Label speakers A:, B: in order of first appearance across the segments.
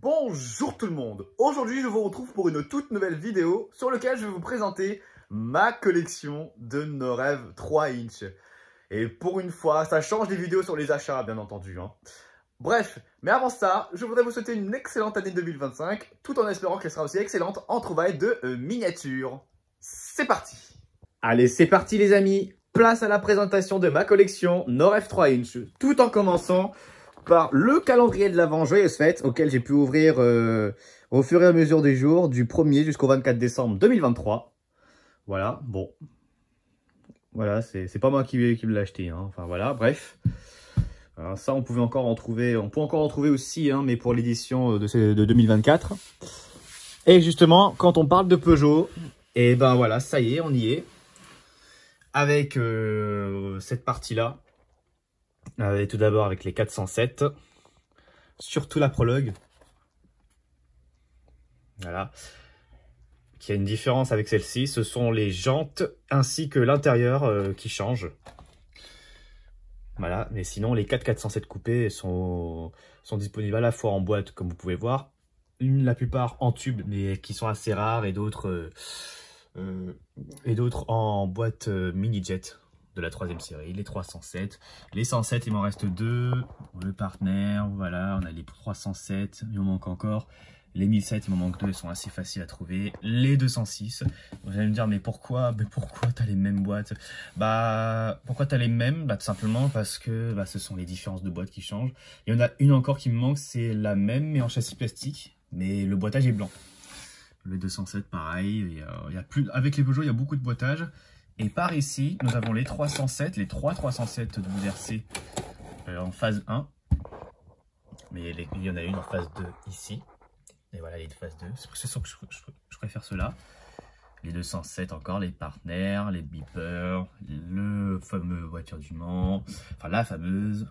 A: Bonjour tout le monde. Aujourd'hui je vous retrouve pour une toute nouvelle vidéo sur laquelle je vais vous présenter ma collection de Norev 3 inch. Et pour une fois, ça change des vidéos sur les achats bien entendu. Bref, mais avant ça, je voudrais vous souhaiter une excellente année 2025, tout en espérant qu'elle sera aussi excellente en trouvailles de miniatures. C'est parti. Allez, c'est parti les amis. Place à la présentation de ma collection Norev 3 inch, tout en commençant par le calendrier de l'Avent Joyeuse Fête, auquel j'ai pu ouvrir au fur et à mesure des jours, du 1er jusqu'au 24 décembre 2023. Voilà, bon. Voilà, c'est pas moi qui me l'ai acheté, Enfin voilà, bref. Alors, ça, on peut encore en trouver aussi, mais pour l'édition de 2024. Et justement, quand on parle de Peugeot, et ben voilà, ça y est, on y est. Avec cette partie-là. Tout d'abord avec les 407, surtout la prologue, voilà, qui a une différence avec celle-ci, ce sont les jantes ainsi que l'intérieur qui changent. Voilà, mais sinon les 407 coupés sont disponibles à la fois en boîte comme vous pouvez voir, la plupart en tube mais qui sont assez rares, et d'autres en boîte mini-jet. De la 3e série, les 307, les 107, il m'en reste 2, le partenaire, voilà, on a les 307, il m'en manque encore, les 1007, il m'en manque 2, ils sont assez faciles à trouver, les 206, vous allez me dire, mais pourquoi t'as les mêmes boîtes? Pourquoi t'as les mêmes? Tout simplement parce que ce sont les différences de boîtes qui changent. Il y en a une encore qui me manque, c'est la même, mais en châssis plastique, mais le boîtage est blanc. Le 207, pareil, avec les Peugeot, il y a beaucoup de boîtage. Et par ici, nous avons les 307, les 307 WRC en phase 1. Mais il y en a une en phase 2 ici. Et voilà, les phase 2. C'est sûr que je préfère ceux-là. Les 207 encore, les partenaires, les beepers, le fameux voiture du Mans, enfin la fameuse,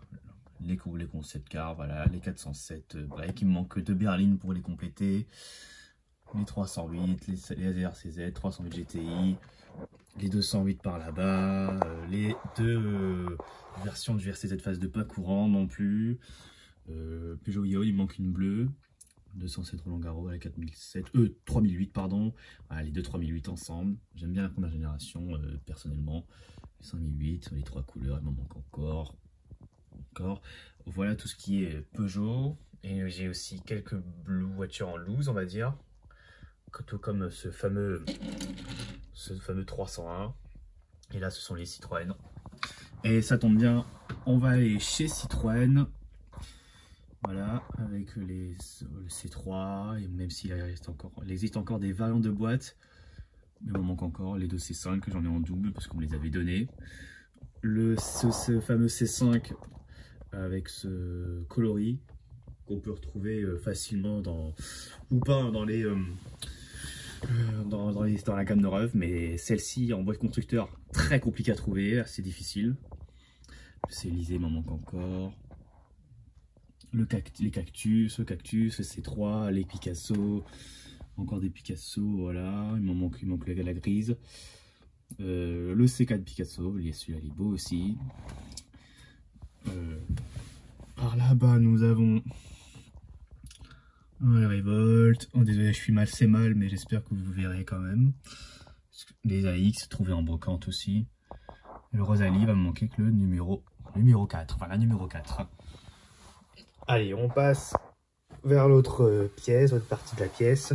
A: les concept cars, voilà, les 407 break. Il me manque 2 berlines pour les compléter. Les 308, les RCZ, 308 GTI. Les 208 par là-bas, les 2 versions du RCZ phase 2 pas courant non plus. Peugeot Yaoi, il manque une bleue. 207 Roland Garros, la 3008 pardon. Voilà, les deux 3008 ensemble. J'aime bien la première génération personnellement. Les 5008, les 3 couleurs, il m'en manque encore. Voilà tout ce qui est Peugeot. Et j'ai aussi quelques voitures en loose, on va dire. Tout comme ce fameux 301. Et là ce sont les Citroën, et ça tombe bien, on va aller chez Citroën, voilà, avec le C3, et même s'il existe encore des variantes de boîte, mais il m'en manque encore les deux C5 que j'en ai en double parce qu'on me les avait donnés, ce fameux C5 avec ce coloris qu'on peut retrouver facilement dans la gamme Norev, mais celle-ci en boîte constructeur, très compliquée à trouver, assez difficile. C'est Élysée, il m'en manque encore. Les cactus, le C3, les Picasso, encore des Picasso, voilà. Il manque la grise. Le C4 Picasso, celui-là il est beau aussi. Par là-bas, nous avons les Revolt. Oh désolé, je suis mal, c'est mal, mais j'espère que vous verrez quand même. Les AX trouvés en brocante aussi. Le Rosalie va me manquer que le numéro 4. Voilà, numéro 4. Allez, on passe vers l'autre pièce, l'autre partie de la pièce.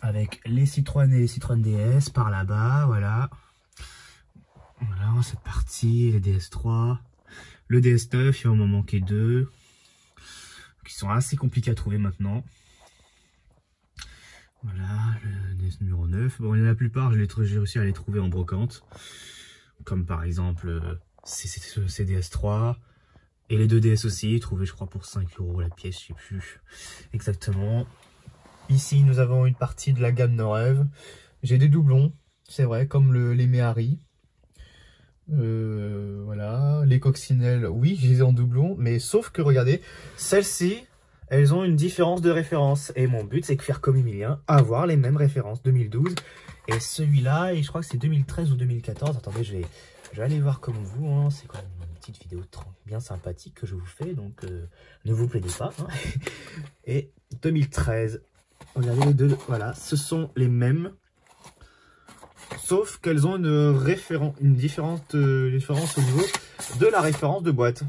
A: Avec les Citroën et les Citroën DS par là-bas, voilà. Voilà, cette partie, les DS3. Le DS9, il va m'en manquer 2. Qui sont assez compliqués à trouver maintenant. Voilà, le DS numéro 9. Bon, la plupart, j'ai réussi à les trouver en brocante. Comme par exemple, ces DS3. Et les 2 DS aussi, trouvés je crois pour 5 € la pièce, je sais plus exactement. Ici, nous avons une partie de la gamme Norev. J'ai des doublons, c'est vrai, comme les Méhari. Voilà, les coccinelles, oui, je les ai en doublon, mais sauf que regardez, celles-ci, elles ont une différence de référence. Et mon but, c'est de faire comme Emilien, avoir les mêmes références, 2012. Et celui-là, je crois que c'est 2013 ou 2014. Attendez, je vais aller voir comme vous, c'est quoi mon petite vidéo bien sympathique que je vous fais, donc ne vous plaignez pas. Hein. Et 2013, regardez les deux, voilà, ce sont les mêmes, sauf qu'elles ont une différence au niveau de la référence de boîte.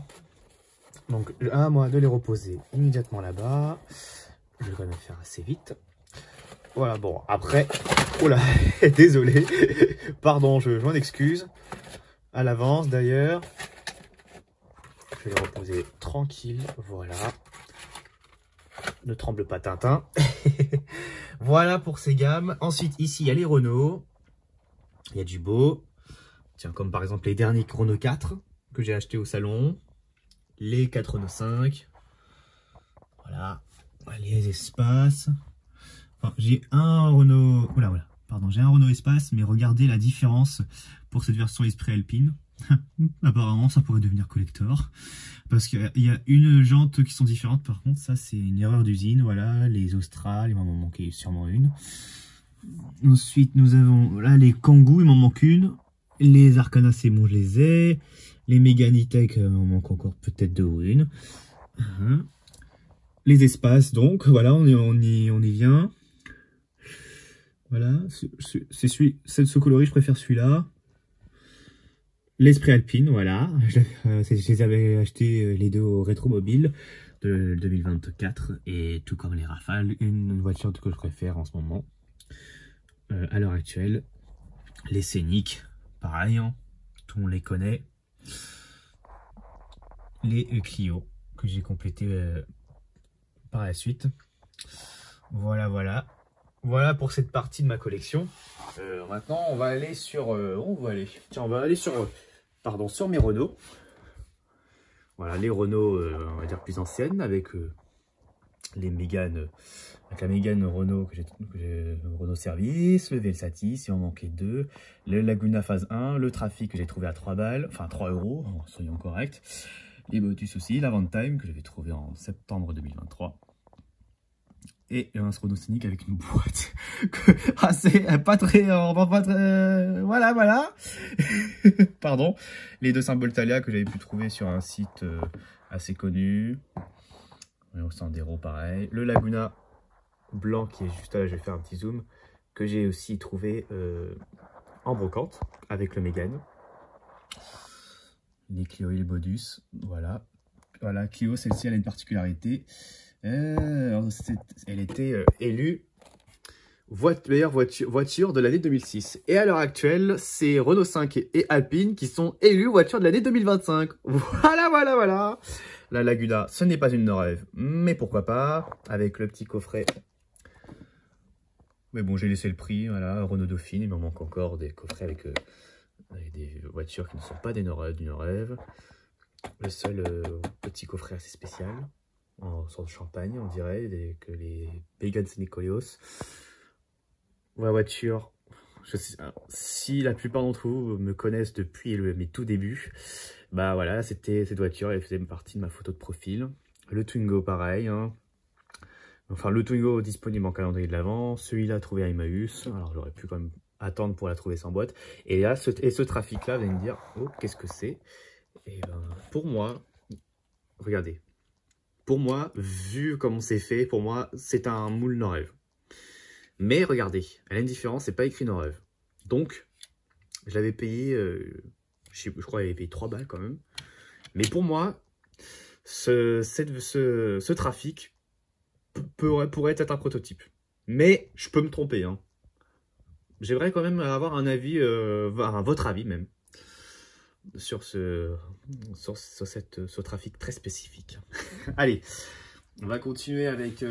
A: Donc à moi de les reposer immédiatement là-bas. Je vais quand même faire assez vite. Voilà, bon, après, oh là, désolé, pardon, je m'en excuse, à l'avance d'ailleurs. Je vais les reposer tranquille, voilà. Ne tremble pas Tintin. Voilà pour ces gammes. Ensuite, ici, il y a les Renault. Il y a du beau. Tiens, comme par exemple les derniers Renault 4 que j'ai acheté au salon. Les 4 Renault 5. Voilà, les espaces. Enfin, j'ai un Renault... Oula, voilà. Pardon, j'ai un Renault Espace, mais regardez la différence pour cette version Esprit Alpine. Apparemment, ça pourrait devenir collector. Parce qu'il y a une jante qui sont différentes. Par contre, ça, c'est une erreur d'usine. Voilà, les Austral, il m'en manquait sûrement une. Ensuite, nous avons là les Kangoo, il m'en manque une. Les Arcana, c'est bon, je les ai. Les Meganitech, il m'en manque encore peut-être deux ou une. Les espaces, donc, voilà, on y vient. Voilà, c'est ce coloris, je préfère celui-là. L'Esprit Alpine, voilà. Je les avais achetés les deux au Rétromobile de 2024. Et tout comme les Rafales, une voiture que je préfère en ce moment. À l'heure actuelle. Les Scénic, pareil, hein, tout le monde les connaît. Les Clio, que j'ai complété par la suite. Voilà, voilà. Voilà pour cette partie de ma collection. Maintenant, on va aller sur... sur mes Renault. Voilà, les Renault, on va dire plus anciennes, avec les Mégane, avec la Mégane Renault que j'ai Renault Service, le Velsatis, il en manquait deux, le Laguna phase 1, le Trafic que j'ai trouvé à 3 balles, enfin 3 €, soyons corrects. Les Motus aussi, l'Avantime que j'avais trouvé en septembre 2023. Et un Renault Scénic avec une boîte assez pas très voilà, voilà. Pardon. Les deux symboles Thalia que j'avais pu trouver sur un site assez connu. Au Sandero pareil. Le Laguna blanc qui est juste là, je vais faire un petit zoom, que j'ai aussi trouvé en brocante avec le Mégane. Les Clio et les Modus, voilà. Voilà, Clio, celle-ci elle a une particularité. Elle était élue meilleure voiture de l'année 2006. Et à l'heure actuelle, c'est Renault 5 et Alpine qui sont élus voiture de l'année 2025. Voilà, voilà, voilà. La Laguna, ce n'est pas une no-rêve, mais pourquoi pas, avec le petit coffret. Mais bon, j'ai laissé le prix, voilà, Renault Dauphine, il m'en manque encore des coffrets avec des voitures qui ne sont pas des no-rêve. Le seul petit coffret assez spécial, en sorte de champagne, on dirait, que les Pégane Nicoleos. La voiture, je sais, si la plupart d'entre vous me connaissent depuis mes tout débuts, bah voilà, c'était cette voiture, elle faisait partie de ma photo de profil. Le Twingo, pareil, hein. Enfin, le Twingo disponible en calendrier de l'Avent, celui-là trouvé à Emmaüs, alors j'aurais pu quand même attendre pour la trouver sans boîte. Et là, ce trafic-là, vous allez me dire, oh, qu'est-ce que c'est? Et ben, pour moi, regardez, pour moi, vu comme c'est fait, pour moi, c'est un moule no-rêve. Mais regardez, elle a une différence, c'est pas écrit no-rêve. Donc, je l'avais payé, je crois qu'elle avait payé 3 balles quand même. Mais pour moi, ce trafic pourrait être un prototype. Mais je peux me tromper. Hein. J'aimerais quand même avoir un avis, votre avis même, sur ce trafic très spécifique. Allez, on va continuer avec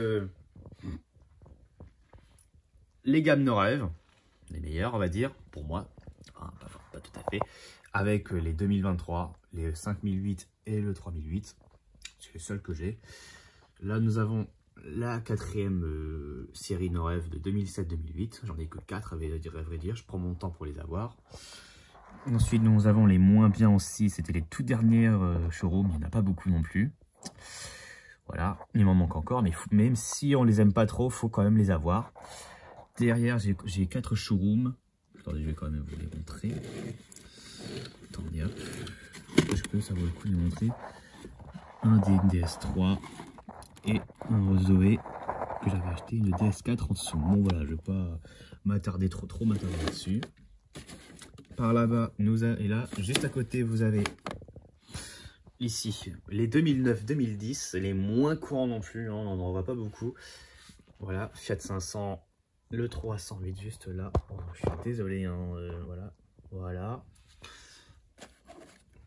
A: les gammes no-rêve, les meilleures on va dire, pour moi, enfin, pas tout à fait, avec les 2023, les 5008 et le 3008, c'est les seuls que j'ai. Là nous avons la 4e série no-rêve de 2007-2008, j'en ai que 4 à vrai dire, je prends mon temps pour les avoir. Ensuite nous avons les moins bien aussi, c'était les tout dernières showrooms, il n'y en a pas beaucoup non plus. Voilà, il m'en manque encore, mais même si on les aime pas trop, faut quand même les avoir. Derrière, j'ai 4 showrooms. Attendez, je vais quand même vous les montrer. Attendez, hop. je peux, ça vaut le coup de les montrer. Un DS3 et un Zoé que j'avais acheté, une DS4 en dessous. Bon voilà, je vais pas m'attarder trop là-dessus. Par là-bas, et là, juste à côté, vous avez ici les 2009-2010, les moins courants non plus, hein, on n'en voit pas beaucoup. Voilà, Fiat 500, le 308 juste là. Oh, je suis désolé, hein, voilà.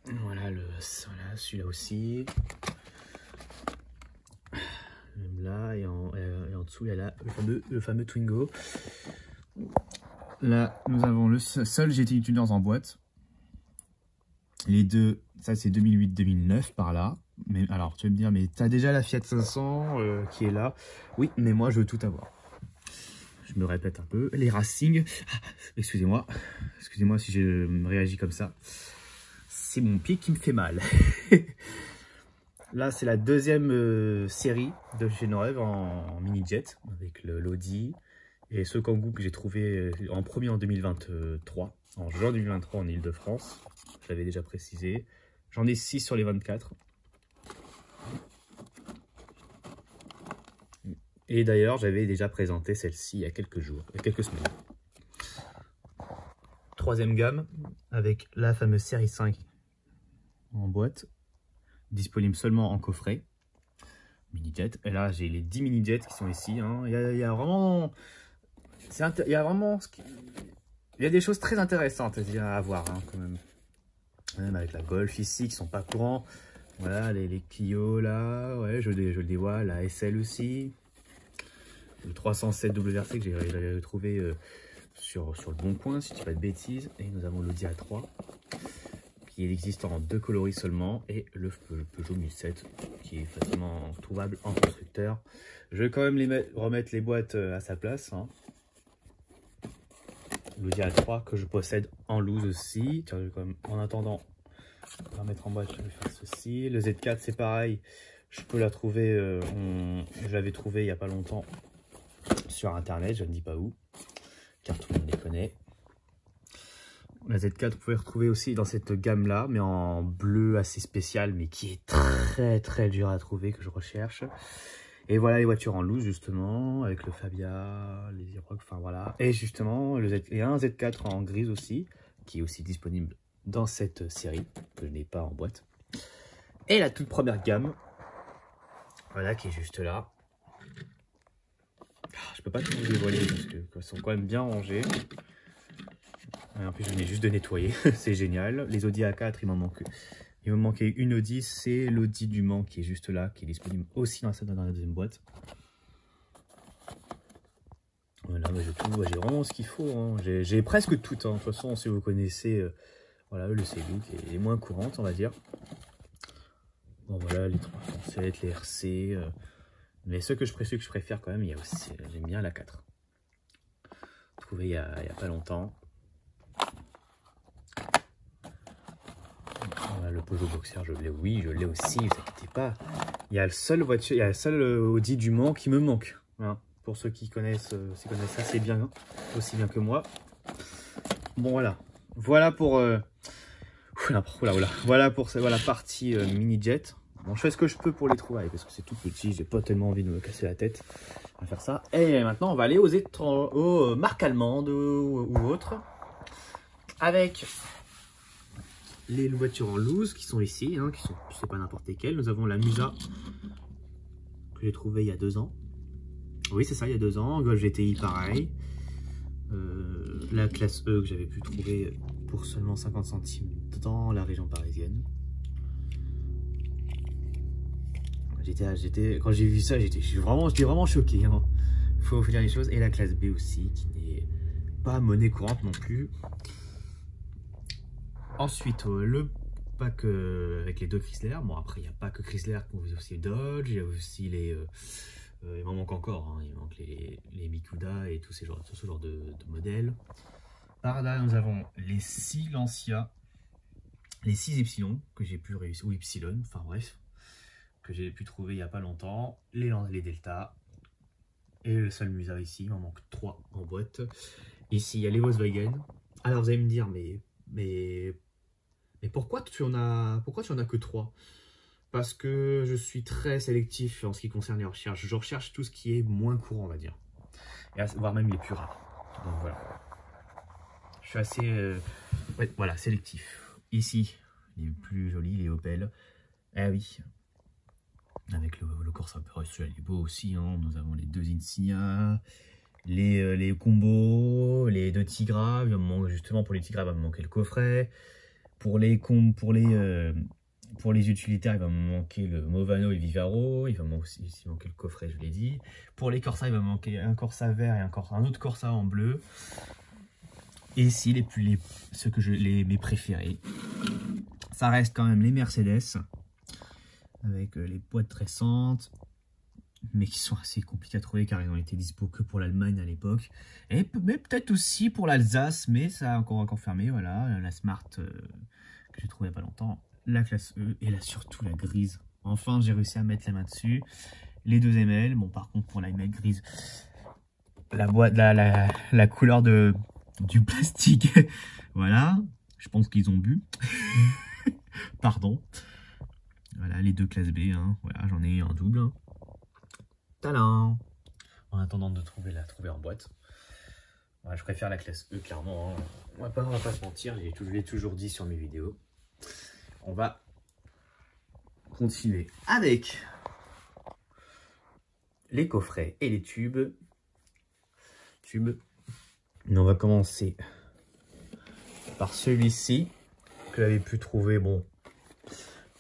A: Voilà, celui-là aussi. Même là, et en dessous, il y a là, le fameux Twingo. Là, nous avons le seul GTI Tuners en boîte. Les deux, ça c'est 2008-2009 par là. Mais alors, tu vas me dire, mais t'as déjà la Fiat 500 qui est là. Oui, mais moi, je veux tout avoir. Je me répète un peu. Les Racing. Ah, excusez-moi si je réagis comme ça. C'est mon pied qui me fait mal. Là, c'est la deuxième série de chez Norev en mini-jet avec l'Audi. Et ce Kangoo que j'ai trouvé en premier en 2023, en juin 2023 en Ile-de-France. Je l'avais déjà précisé. J'en ai 6 sur les 24. Et d'ailleurs, j'avais déjà présenté celle-ci il y a quelques jours, il y a quelques semaines. Troisième gamme, avec la fameuse série 5 en boîte, disponible seulement en coffret. Mini-jet. Et là, j'ai les 10 mini-jets qui sont ici. Hein. Il y a vraiment... Il y a des choses très intéressantes à voir hein, quand même. Même avec la Golf ici qui sont pas courants. Voilà les Clio là, ouais, je les vois. La SL aussi. Le 307 WRC que j'avais trouvé sur le Bon Coin si je dis pas de bêtises. Et nous avons l'Audi A3 qui existe en 2 coloris seulement. Et le Peugeot 1007 qui est facilement trouvable en constructeur. Je vais quand même remettre les boîtes à sa place. Hein. L'Audi A3 que je possède en loose aussi. Tiens, quand même, en attendant, on va mettre en boîte, je vais faire ceci. Le Z4 c'est pareil, je peux la trouver, je l'avais trouvé il n'y a pas longtemps sur internet, je ne dis pas où, car tout le monde les connaît. La Z4 vous pouvez retrouver aussi dans cette gamme là, mais en bleu assez spécial, mais qui est très dur à trouver, que je recherche. Et voilà les voitures en loose justement, avec le Fabia, les Eroq, enfin voilà. Et justement, un Z4 en grise aussi, qui est aussi disponible dans cette série, que je n'ai pas en boîte. Et la toute première gamme, voilà, qui est juste là. Je peux pas tout vous dévoiler parce qu'elles sont quand même bien rangées. Et en plus, je venais juste de nettoyer, c'est génial. Les Audi A4, il me manquait une Audi, c'est l'Audi du Mans qui est juste là, qui est disponible aussi dans la deuxième boîte. Voilà, j'ai vraiment ce qu'il faut. Hein. J'ai presque tout. Hein. De toute façon, si vous connaissez, voilà, le C-Look est moins courante, on va dire. Bon, voilà, les 307, les RC. Mais ceux que je préfère quand même, il y a aussi, j'aime bien la 4. Trouvé il y a pas longtemps. Voilà, le Peugeot Boxer, je l'ai, oui, je l'ai aussi, ne vous inquiétez pas. Il y a le seul Audi du Mans qui me manque. Hein. Pour ceux qui connaissent, assez bien, hein, aussi bien que moi. Bon, voilà. Voilà pour voilà pour la partie mini-jet. Bon, je fais ce que je peux pour les trouvailles parce que c'est tout petit, j'ai pas tellement envie de me casser la tête à faire ça. Et maintenant, on va aller aux marques allemandes ou autres. Avec les voitures en loose qui sont ici, hein, qui sont, c'est pas n'importe lesquelles. Nous avons la Musa que j'ai trouvée il y a 2 ans. Oui, c'est ça, il y a 2 ans. Golf GTI, pareil. La classe E que j'avais pu trouver pour seulement 50 centimes dans la région parisienne. Quand j'ai vu ça, j'étais vraiment choqué. Hein. Faut dire les choses. Et la classe B aussi, qui n'est pas monnaie courante non plus. Ensuite, le pack avec les 2 Chrysler. Bon, après, il n'y a pas que Chrysler, il y a aussi Dodge, il y a aussi les... il m'en manque encore, hein. Il manque les Mikuda et tout ce genre de modèles. Par là, nous avons les 6 Lancia, les 6 Y que j'ai pu réussir, ou Y, enfin bref, que j'ai pu trouver il n'y a pas longtemps, les Delta, et le seul Musa ici, il m'en manque 3 en boîte. Ici, il y a les Volkswagen. Alors, vous allez me dire, mais Et pourquoi tu en as que 3? Parce que je suis très sélectif en ce qui concerne les recherches. Je recherche tout ce qui est moins courant, on va dire. Et voire même les plus rares. Donc voilà. Je suis assez ouais, voilà, sélectif. Ici, les plus jolis, les Opel. Ah oui. Avec le Corsa, celui-là il est beau aussi. Hein. Nous avons les 2 Insignia, les combos, les 2 Tigra. Justement, pour les Tigra, il va me manquer le coffret. Pour les utilitaires, il va me manquer le Movano et le Vivaro. Il va aussi manquer le coffret, je l'ai dit. Pour les Corsa, il va me manquer un Corsa vert et un autre Corsa en bleu. Et ici, mes préférés, ça reste quand même les Mercedes, avec les boîtes récentes, mais qui sont assez compliqués à trouver car ils ont été dispo que pour l'Allemagne à l'époque. Mais peut-être aussi pour l'Alsace, mais ça a encore fermé. Voilà, la Smart que j'ai trouvé il n'y a pas longtemps, la classe E, et là surtout la grise. Enfin, j'ai réussi à mettre la main dessus. Les 2 ML, bon par contre pour la ML grise, la couleur du plastique, voilà, je pense qu'ils ont bu. Pardon. Voilà, les 2 classes B, hein. Voilà, j'en ai un double. Tadam! En attendant de la trouver en boîte. Voilà, je préfère la classe E, clairement. Hein. On va pas se mentir, je l'ai toujours dit sur mes vidéos. On va continuer avec les coffrets et les tubes. Mais on va commencer par celui-ci que j'avais pu trouver. Bon,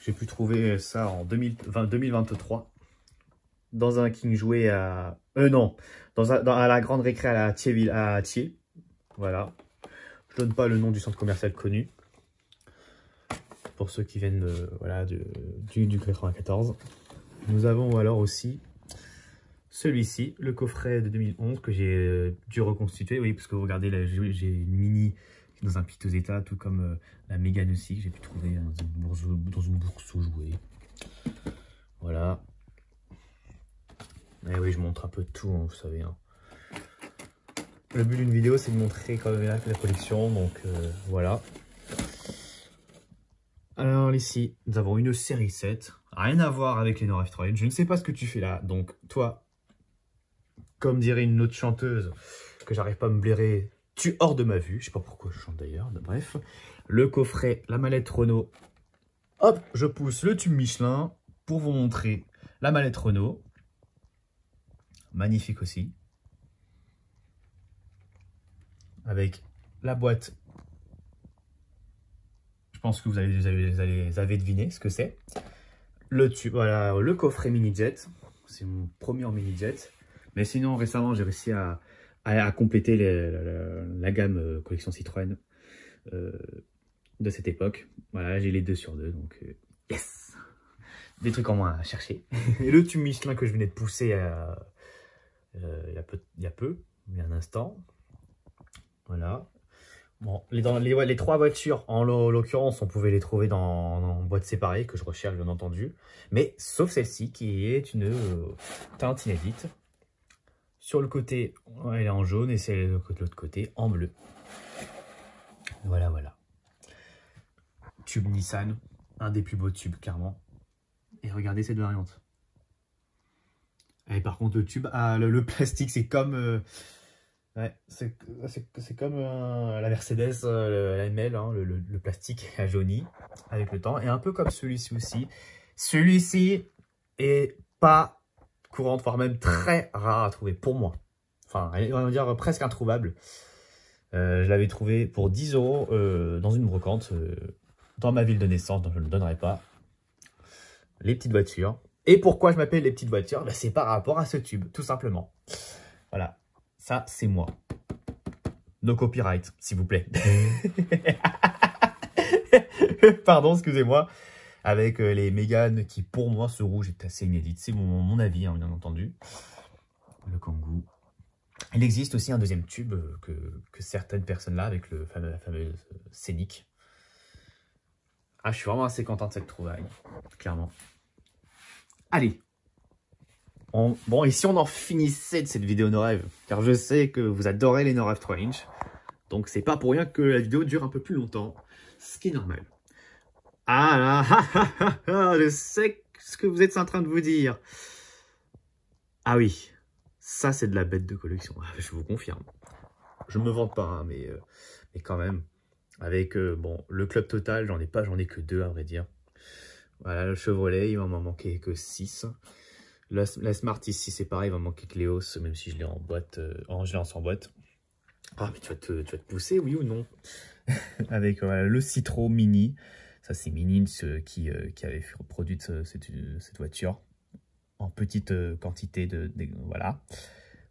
A: j'ai pu trouver ça en 2023 dans un King joué à non, à la grande récré à Thiers. Voilà, je donne pas le nom du centre commercial connu pour ceux qui viennent voilà du 94. Nous avons alors aussi celui-ci, le coffret de 2011 que j'ai dû reconstituer. Oui, parce que vous regardez, j'ai une Mini dans un piteux état, tout comme la Mégane aussi, que j'ai pu trouver dans une bourse aux jouets. Voilà. Et oui, je montre un peu de tout, hein, vous savez. Hein. Le but d'une vidéo, c'est de montrer quand même la collection, donc voilà. Alors ici, nous avons une série 7. Rien à voir avec les North Trail. Je ne sais pas ce que tu fais là. Donc toi, comme dirait une autre chanteuse que j'arrive pas à me blairer, tu hors de ma vue. Je sais pas pourquoi je chante d'ailleurs. Bref, le coffret, la mallette Renault. Hop, je pousse le tube Michelin pour vous montrer la mallette Renault. Magnifique aussi. Avec la boîte. Je pense que vous avez deviné ce que c'est. Le tube, voilà, le coffret mini jet. C'est mon premier en mini jet. Mais sinon, récemment, j'ai réussi à compléter la gamme collection Citroën de cette époque. Voilà, j'ai les 2 sur 2, donc yes! Des trucs en moins à chercher. Et le tube Michelin que je venais de pousser il y a un instant. Voilà. Bon, les 3 voitures, en l'occurrence, on pouvait les trouver en boîte séparée, que je recherche bien entendu. Mais sauf celle-ci, qui est une teinte inédite. Sur le côté, elle est en jaune et c'est de l'autre côté en bleu. Voilà, voilà. Tube Nissan, un des plus beaux tubes, clairement. Et regardez cette variante. Et par contre, le tube, le plastique, c'est comme... ouais, c'est comme la Mercedes, la ML, hein, le plastique a jauni avec le temps. Et un peu comme celui-ci aussi. Celui-ci est pas courante, voire même très rare à trouver pour moi. Enfin, on va dire presque introuvable. Je l'avais trouvé pour 10 € dans une brocante dans ma ville de naissance, donc je ne le donnerai pas. Les petites voitures. Et pourquoi je m'appelle les petites voitures? Bah, c'est par rapport à ce tube, tout simplement. Voilà, ça c'est moi. No copyright, s'il vous plaît. Pardon, excusez-moi. Avec les Mégane qui, pour moi, ce rouge est assez inédit. C'est mon avis, hein, bien entendu. Le Kangoo. Il existe aussi un deuxième tube que certaines personnes là, avec la fameuse Scénic. Ah, je suis vraiment assez content de cette trouvaille, clairement. Allez. Bon, et si on en finissait de cette vidéo No Rêve, car je sais que vous adorez les No Rêve 3 inch. Donc, c'est pas pour rien que la vidéo dure un peu plus longtemps, ce qui est normal. Ah là, je sais ce que vous êtes en train de vous dire. Ah oui, ça c'est de la bête de collection, je vous confirme. Je me vante pas, hein, mais quand même. Avec bon, le Club Total, j'en ai que 2 à vrai dire. Voilà, le Chevrolet, il va m'en manquer que 6. La Smart ici, c'est pareil, il va me manquer que l'Eos, même si je l'ai en boîte, je l'ai en sans boîte. Ah, mais tu vas te pousser, oui ou non? Avec le Citro Mini. Ça, c'est Mini qui avait produit cette voiture en petite quantité voilà.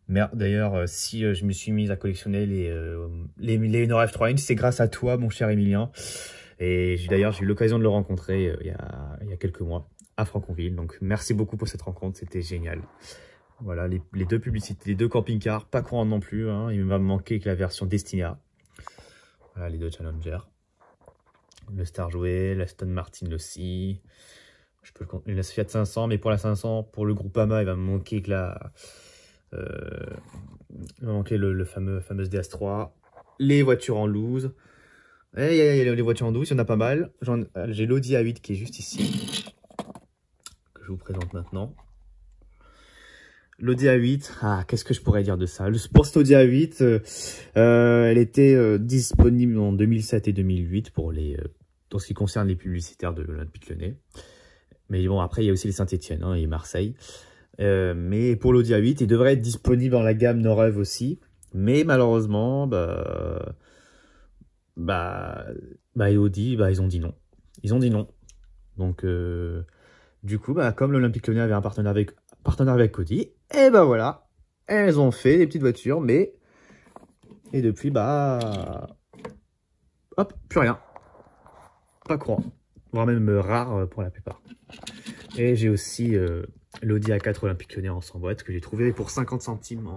A: Mais d'ailleurs, si je me suis mis à collectionner les Uno F3 Inch, c'est grâce à toi, mon cher Emilien. Et d'ailleurs, j'ai eu l'occasion de le rencontrer il y a quelques mois à Franconville. Donc, merci beaucoup pour cette rencontre, c'était génial. Voilà, les deux publicités, les 2 camping-cars, pas courants non plus. Hein. Il va me manquer que la version Destina. Voilà, les 2 Challenger. Le Star Jouet, la Aston Martin aussi. Je peux la Fiat 500, mais pour la 500, pour le Groupama, il va me manquer que il va manquer le fameuse DS3. Les voitures en loose. Et il y a les voitures en loose, il y en a pas mal. J'ai l'Audi A8 qui est juste ici. Que je vous présente maintenant. L'Audi A8, qu'est-ce que je pourrais dire de ça? Pour cette Audi A8, elle était disponible en 2007 et 2008 pour dans ce qui concerne les publicitaires de l'Olympique Lyonnais. Mais bon, après, il y a aussi les Saint-Etienne et Marseille. Mais pour l'Audi A8, il devrait être disponible dans la gamme Neurev aussi. Mais malheureusement, Audi, ils ont dit non. Ils ont dit non. Donc, du coup, comme l'Olympique Lyonnais avait un partenaire avec Audi, et voilà, elles ont fait des petites voitures, mais... Et depuis, hop, plus rien. Pas courant. Voire même rare pour la plupart. Et j'ai aussi l'Audi A4 Olympique Lyonnais en 100 boîtes que j'ai trouvé pour 50 centimes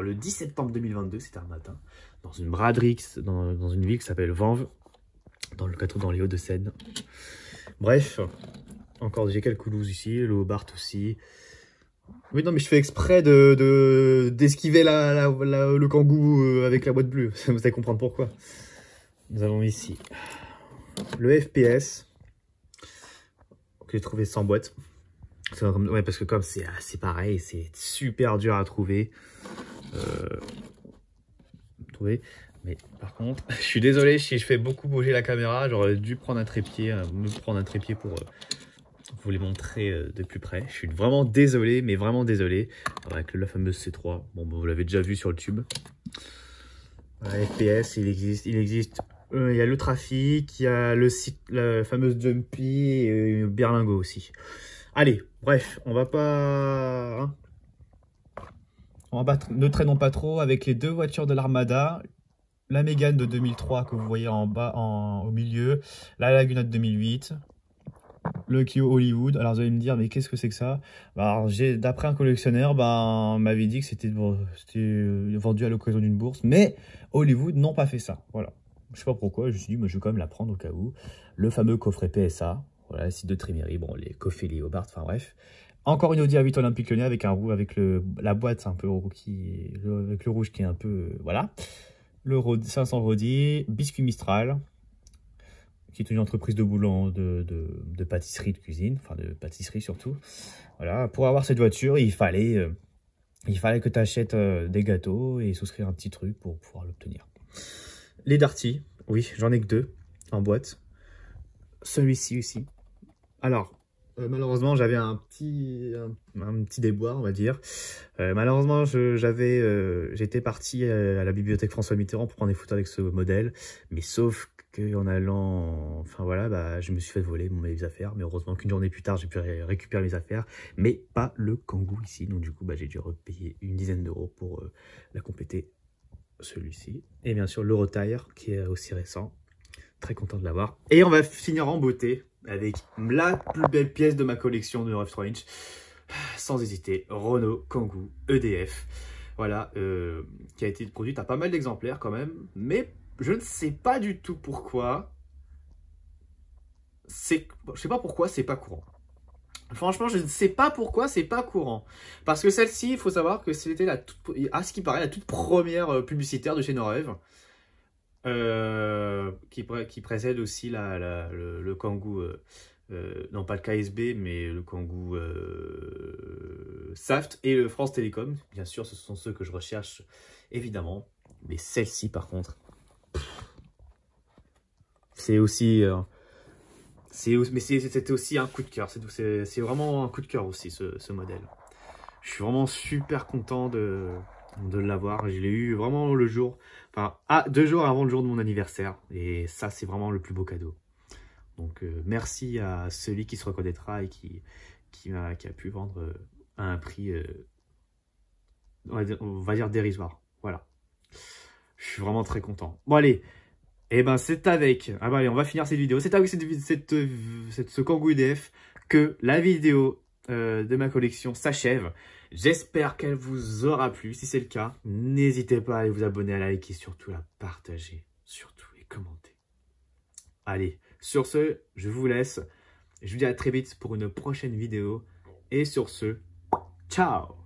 A: le 10 septembre 2022, c'était un matin, dans une braderie, dans une ville qui s'appelle Vanves, dans les Hauts-de-Seine. Bref, encore j'ai quelques looses ici, le Hobart aussi. Oui, non, mais je fais exprès d'esquiver le Kangoo avec la boîte bleue. Vous allez comprendre pourquoi. Nous avons ici le FPS que j'ai trouvé sans boîte. Ouais, parce que comme c'est pareil, c'est super dur à trouver. Mais par contre, je suis désolé si je fais beaucoup bouger la caméra. J'aurais dû prendre un trépied, pour vous les montrer de plus près. Je suis vraiment désolé, mais vraiment désolé. Avec la fameuse C3. Bon, vous l'avez déjà vu sur le tube. Voilà, FPS, il existe. Il y a le Trafic, il y a la fameuse Jumpy et Berlingo aussi. Allez, bref, on va pas... ne traînons pas trop avec les 2 voitures de l'Armada. La Mégane de 2003 que vous voyez en bas, au milieu. La Laguna de 2008. Le Clio Hollywood. Alors vous allez me dire, mais qu'est-ce que c'est que ça? D'après un collectionneur, on m'avait dit que c'était vendu à l'occasion d'une bourse. Mais Hollywood n'ont pas fait ça. Voilà. Je sais pas pourquoi, je me suis dit, moi je vais quand même la prendre au cas où. Le fameux coffret PSA. Voilà, site de Tréméry, bon, les coffrets, les Hobart, enfin bref. Encore une Audi A8 Olympique Lyonnais avec la boîte un peu avec le rouge qui est un peu, voilà. Le 500 Rodi, Biscuit Mistral, qui est une entreprise de boulot de pâtisserie, de cuisine, enfin de pâtisserie surtout. Voilà, pour avoir cette voiture, il fallait que tu achètes des gâteaux et souscrire un petit truc pour pouvoir l'obtenir. Les Darty, oui, j'en ai que 2 en boîte. Celui-ci aussi. Alors, malheureusement, j'avais un petit déboire, on va dire. Malheureusement, j'étais parti à la bibliothèque François Mitterrand pour prendre des photos avec ce modèle. Mais sauf qu'en allant... Enfin voilà, je me suis fait voler mes affaires. Mais heureusement qu'une journée plus tard, j'ai pu récupérer mes affaires. Mais pas le Kangoo ici. Donc du coup, j'ai dû repayer une dizaine d'euros pour la compléter, celui-ci. Et bien sûr, l'Eurotire, qui est aussi récent. Très content de l'avoir. Et on va finir en beauté avec la plus belle pièce de ma collection de F3 Inch. Sans hésiter, Renault Kangoo EDF. Voilà, qui a été produite à pas mal d'exemplaires quand même. Mais je ne sais pas du tout pourquoi. Je sais pas pourquoi c'est pas courant. Franchement, je ne sais pas pourquoi c'est pas courant. Parce que celle-ci, il faut savoir que c'était à ce qui paraît, la toute première publicitaire de chez Neurev. qui précède aussi le Kangoo, non pas le KSB, mais le Kangoo Saft et le France Télécom. Bien sûr, ce sont ceux que je recherche, évidemment. Mais celle-ci, par contre, c'est aussi... c'était aussi un coup de cœur. C'est vraiment un coup de cœur aussi, ce modèle. Je suis vraiment super content de l'avoir. Je l'ai eu vraiment le jour, enfin, 2 jours avant le jour de mon anniversaire. Et ça, c'est vraiment le plus beau cadeau. Donc, merci à celui qui se reconnaîtra et qui a pu vendre à un prix, on va dire dérisoire. Voilà. Je suis vraiment très content. Bon, allez. Et ben, c'est avec... Ah bah, allez, on va finir cette vidéo. C'est avec ce Kangoo UDF que la vidéo de ma collection s'achève. J'espère qu'elle vous aura plu. Si c'est le cas, n'hésitez pas à aller vous abonner, à liker et surtout à partager. Surtout et commenter. Allez, sur ce, je vous laisse. Je vous dis à très vite pour une prochaine vidéo. Et sur ce, ciao!